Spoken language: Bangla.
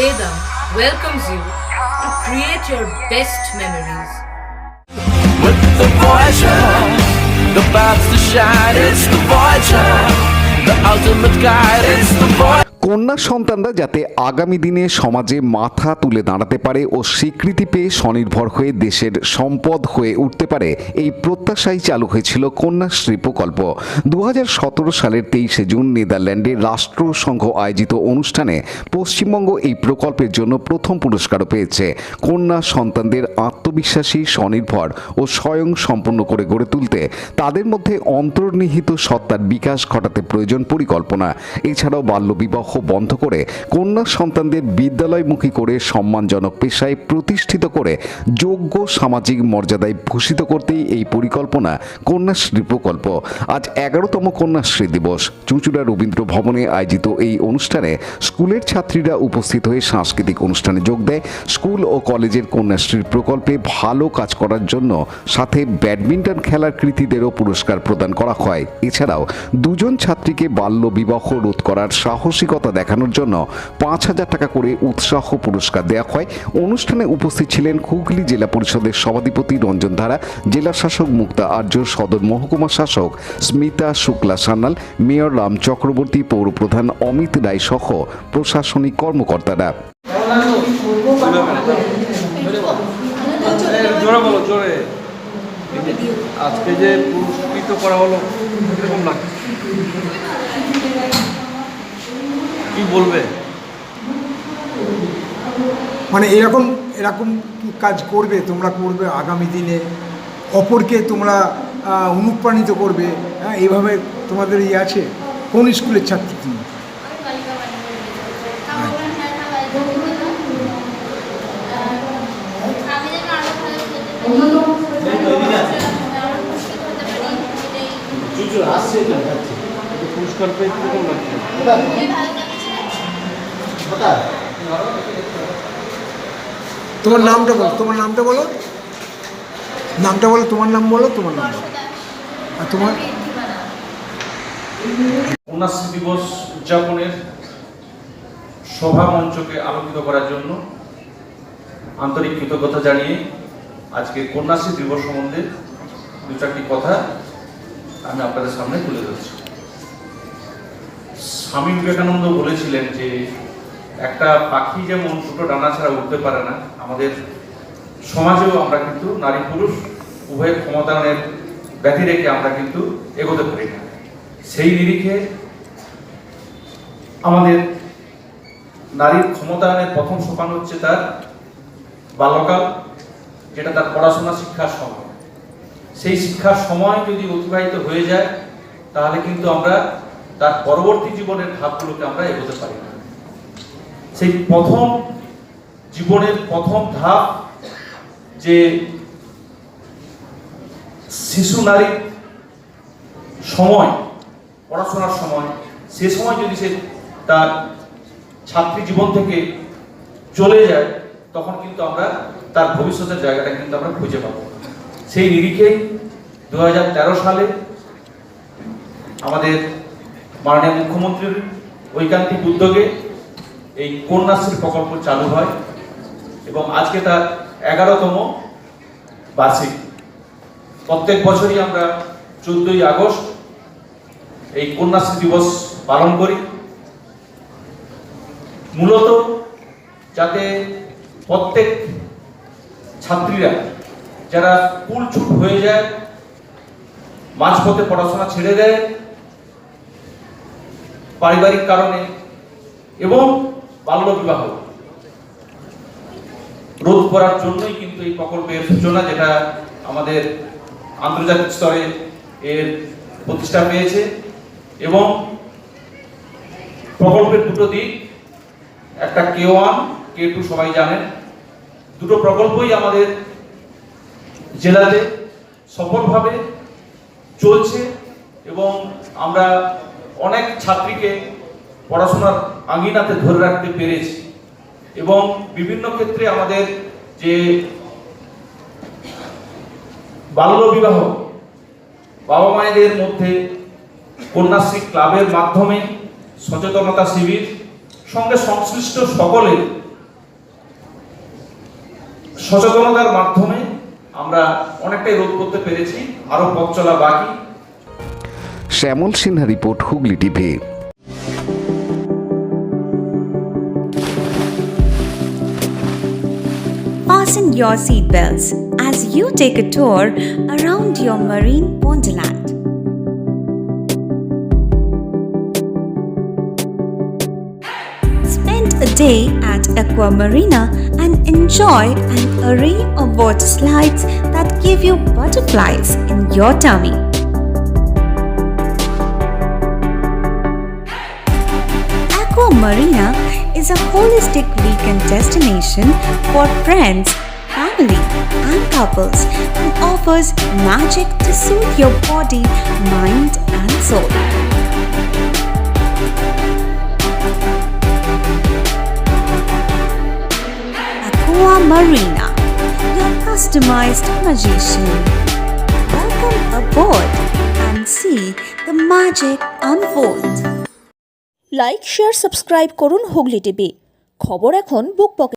Vedam welcomes you to create your best memories. With the Voyager, the paths to shine, it's the Voyager, the ultimate guide, it's the Voyager. কন্যা সন্তানরা যাতে আগামী দিনে সমাজে মাথা তুলে দাঁড়াতে পারে ও স্বীকৃতি পেয়ে স্বনির্ভর হয়ে দেশের সম্পদ হয়ে উঠতে পারে, এই প্রত্যাশাই চালু হয়েছিল কন্যাশ্রী প্রকল্প। 2017 সালের 23শে জুন নেদারল্যান্ডে রাষ্ট্রসংঘ আয়োজিত অনুষ্ঠানে পশ্চিমবঙ্গ এই প্রকল্পের জন্য প্রথম পুরস্কারও পেয়েছে। কন্যা সন্তানদের আত্মবিশ্বাসী, স্বনির্ভর ও স্বয়ং সম্পন্ন করে গড়ে তুলতে তাদের মধ্যে অন্তর্নিহিত সত্তার বিকাশ ঘটাতে প্রয়োজন পরিকল্পনা। এছাড়াও বাল্যবিবাহ বন্ধ করে কন্যা সন্তানদের বিদ্যালয়মুখী করে সম্মানজনক পেশায় প্রতিষ্ঠিত করে যোগ্য সামাজিক মর্যাদায় ভূষিত করতেই এই পরিকল্পনা কন্যাশ্রী প্রকল্প। আজ 11তম কন্যাশ্রী দিবস। চুঁচুড়া রবীন্দ্র ভবনে আয়োজিত এই অনুষ্ঠানে স্কুলের ছাত্রীরা উপস্থিত হয়ে সাংস্কৃতিক অনুষ্ঠানে যোগ দেয়। স্কুল ও কলেজের কন্যাশ্রীর প্রকল্পে ভালো কাজ করার জন্য সাথে ব্যাডমিন্টন খেলার কৃতীদেরও পুরস্কার প্রদান করা হয়। এছাড়াও দুজন ছাত্রীকে বাল্য বিবাহ রোধ করার সাহসিকতা দেখানোর জন্য 5,000 টাকা করে উৎসাহ পুরস্কার দেওয়া হয়। অনুষ্ঠানে উপস্থিত ছিলেন হুগলি জেলা পরিষদের সভাধিপতি রঞ্জন ধারা, জেলা শাসক মুক্তা আর্য, সদর মহকুমা শাসক স্মিতা শুক্লা সান্যাল, মেয়র রাম চক্রবর্তী, পৌরপ্রধান অমিত রায় সহ প্রশাসনিক কর্মকর্তারা। আজকে যে পুরস্কৃত করা হলো এরকম লাগছে, কি বলবে? মানে এরকম কাজ করবে তোমরা, করবে আগামী দিনে অপরকে তোমরা অনুপ্রাণিত করবে, হ্যাঁ, এইভাবে তোমাদের আছে। কোন স্কুলের ছাত্রী তুমি? পুরস্কার পেয়ে কিরকম লাগছে? তোমার নামটা বলো, তোমার নামটা বলো, তোমার নাম বলো, তোমার নাম বলো। আর তোমার কন্যাশ্রী দিবস উদযাপনের সভা মঞ্চকে আলোকিত করার জন্য আন্তরিক কৃতজ্ঞতা জানিয়ে আজকে কন্যাশ্রী দিবস সম্বন্ধে দু চারটি কথা আমি আপনাদের সামনে তুলে ধরছি। স্বামী বিবেকানন্দ বলেছিলেন যে একটা পাখি যেমন দুটো ডানা ছাড়া উঠতে পারে না, আমাদের সমাজেও আমরা কিন্তু নারী পুরুষ উভয় ক্ষমতায়নের ব্যতি রেখে আমরা কিন্তু এগোতে পারি না। সেই নিরিখে আমাদের নারীর ক্ষমতায়নের প্রথম সোপান হচ্ছে তার বাল্যকাল, যেটা তার পড়াশোনা শিক্ষার সময়। সেই শিক্ষার সময় যদি অতিবাহিত হয়ে যায় তাহলে কিন্তু আমরা তার পরবর্তী জীবনের ধাপগুলোকে আমরা এগোতে পারি না। সেই প্রথম জীবনের প্রথম ধাপ যে শিশু নারীর সময়, পড়াশোনার সময়, সে সময় যদি সে তার ছাত্রী জীবন থেকে চলে যায় তখন কিন্তু আমরা তার ভবিষ্যতের জায়গাটা কিন্তু আমরা খুঁজে পাবো। সেই নিরিখেই 2013 সালে আমাদের মাননীয় মুখ্যমন্ত্রীর ঐকান্তিক উদ্যোগে এই কন্যাশ্রী প্রকল্প চালু হয় এবং আজকে তার 11তম বার্ষিক। প্রত্যেক বছরই আমরা 14ই আগস্ট এই কন্যাশ্রী দিবস পালন করি, মূলত যাতে প্রত্যেক ছাত্রীরা যারা স্কুল ছুট হয়ে যায়, মাঝপথে পড়াশোনা ছেড়ে দেয় পারিবারিক কারণে এবং বাল্যবিবাহ রোধ করার জন্যই কিন্তু এই প্রকল্পের সূচনা, যেটা আমাদের আন্তর্জাতিক স্তরে এর প্রতিষ্ঠা পেয়েছে। এবং প্রকল্পের দুটো দিক, একটা K1, K2 সবাই জানেন। দুটো প্রকল্পই আমাদের জেলাতে সফলভাবে চলছে এবং আমরা অনেক ছাত্রীকে পড়াশোনার আঙ্গিনাতে ধরে রাখতে পেরেছি এবং বিভিন্ন ক্ষেত্রে আমাদের যে বাল্যবিবাহ, বাবা মায়েদের মধ্যে কন্যাশ্রী ক্লাবের মাধ্যমে সচেতনতা শিবির সঙ্গে সংশ্লিষ্ট সকলের সচেতনতার মাধ্যমে আমরা অনেকটাই রোধ করতে পেরেছি, আরো পথ চলা বাকি। Shyamal Sinha report, Hooghly TV. Fasten your seatbelts as you take a tour around your marine wonderland. Spend a day at Aqua Marina and enjoy an array of water slides that give you butterflies in your tummy. Aqua Marina is a holistic weekend destination for friends, family, and couples and offers magic to soothe your body, mind, and soul. Aqua Marina, your customized magician. Welcome aboard and see the magic unfold. Like share subscribe করুন হুগলি টিভি। খবর এখন বুক পকেট।